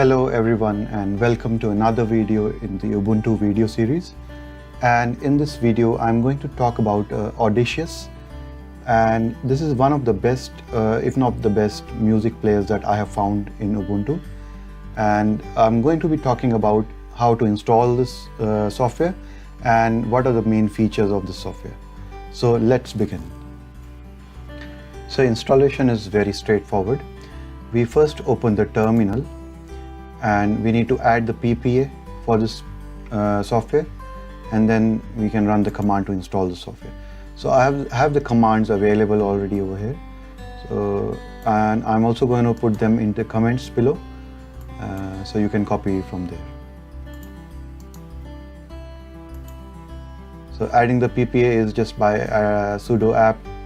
Hello everyone and welcome to another video in the Ubuntu video series. And in this video I'm going to talk about Audicious, and this is one of the best, if not the best, music players that I have found in Ubuntu. And I'm going to be talking about how to install this software and what are the main features of this software. So let's begin. So installation is very straightforward. We first open the terminal and we need to add the PPA for this software, and then we can run the command to install the software. So I have the commands available already over here. So, and I'm also going to put them into comments below, so you can copy from there. So adding the PPA is just by sudo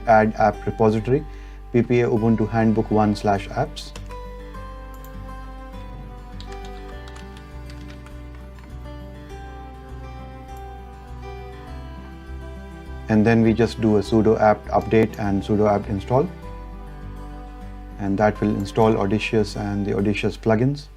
add app repository PPA Ubuntu handbook 1/apps. And then we just do a sudo apt update and sudo apt install, and that will install Audicious and the Audicious plugins.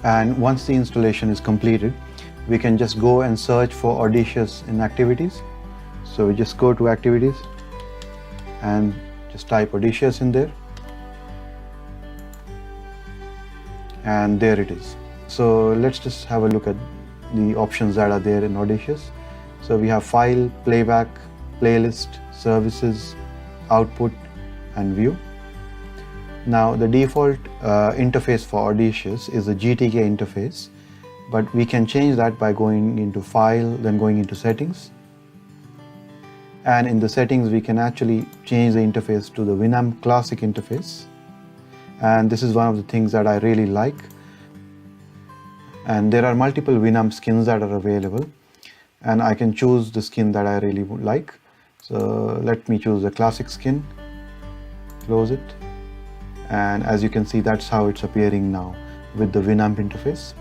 And once the installation is completed, we can just go and search for Audicious in activities. So we just go to activities and just type Audicious in there, and there it is. So let's just have a look at the options that are there in Audicious. So we have file, playback, playlist, services, output and view. Now the default interface for Audicious is a GTK interface, but we can change that by going into File, then going into Settings. And in the settings we can actually change the interface to the Winamp classic interface. And this is one of the things that I really like. And there are multiple Winamp skins that are available, and I can choose the skin that I really would like. So let me choose the classic skin, close it. And as you can see, that's how it's appearing now with the Winamp interface.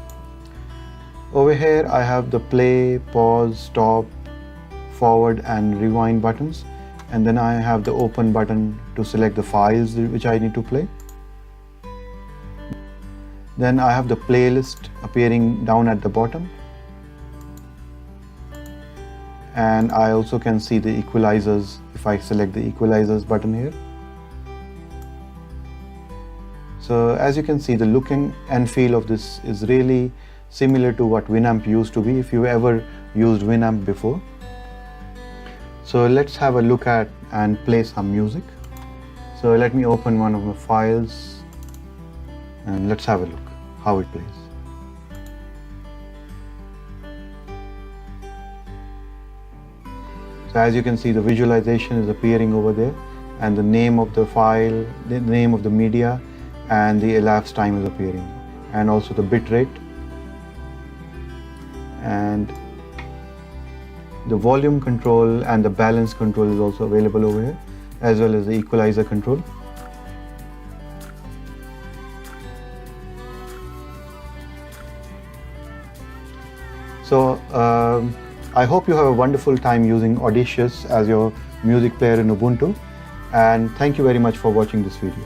Over here I have the play, pause, stop, forward and rewind buttons, and then I have the open button to select the files which I need to play. Then I have the playlist appearing down at the bottom, and I also can see the equalizers if I select the equalizers button here. So as you can see, the look and feel of this is really similar to what Winamp used to be, if you ever used Winamp before. So let's have a look at and play some music. So let me open one of my files and let's have a look how it plays. So as you can see, the visualization is appearing over there, and the name of the file, the name of the media, and the elapsed time is appearing, and also the bit rate, and the volume control and the balance control is also available over here, as well as the equalizer control. So I hope you have a wonderful time using Audicious as your music player in Ubuntu, and thank you very much for watching this video.